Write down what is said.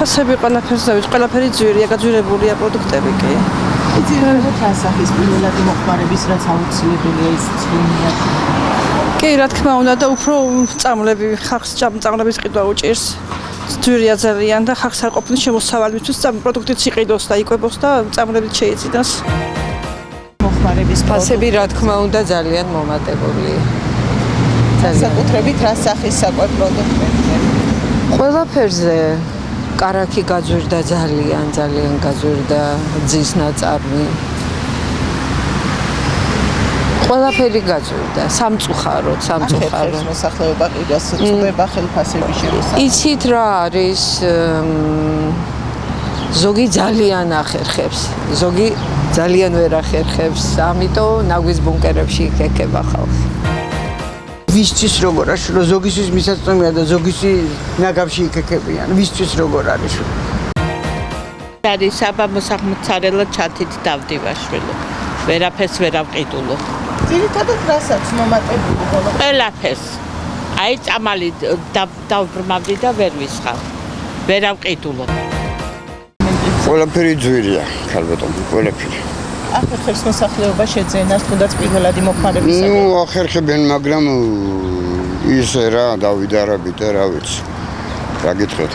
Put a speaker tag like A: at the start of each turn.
A: ფასები ყველაფერი ძვირია, გაძვირებულია პროდუქტები კი.
B: ძირითადად ასახის პირველადი მოხმარების რაც აუცილებელია ის ცვლილებია.
A: კი, რა თქმა უნდა და უფრო წამლები, ხალხს წამლების ყიდვა უჭირს. ძვირია ძალიან და ხალხს არ ყოფნის შემოსავალი მისთვის პროდუქტიც იყიდოს და იკვებოს და წამლებით შეიძინოს.
B: მოხმარების
C: ფასები რა თქმა უნდა ძალიან მომატებული.
B: საკუთრებით რა სახის საკვებ პროდუქტებზე?
C: ყველაფერზე კარაქი გაძვირდა ძალიან გაძვირდა ძის ნაწარმი. ყველაფერი გაძვირდა, სამწუხაროდ.
B: მოსახლეობა ყიდვას წვდება ხელფასების შემოსავალი.
C: იცით რა არის ზოგი ძალიან ახერხებს, ზოგი ძალიან ვერ ახერხებს, ამიტომ ნაგვის ბუნკერებში იქექება ხალხი.
D: ვისთვის როგორ არის, რომ ზოგისთვის მისაწვდომია და ზოგისთვის ნაგავში იქექებიან, ვისთვის როგორ არის?
E: არის საბამოსახმოცარელად ჩათით დავდივაშვილო. ვერაფერს ვერ ავყიდულო.
B: ძირითადად რასაც მომატებული ბოლო.
E: ყველაფერს. აი წამალი დავბრმავდი და ვერ ვისხავ. ვერ ავყიდულო.
F: ყველაფერი ძვირია, ქალბატონო, ყველაფერი.
B: ახერხებს მოსახლეობა შეძენას თუნდაც პირველადი მოხმარების
F: ახერხებენ, მაგრამ ისე რა დავიდარებით და რა ვიცი. რა გითხრათ?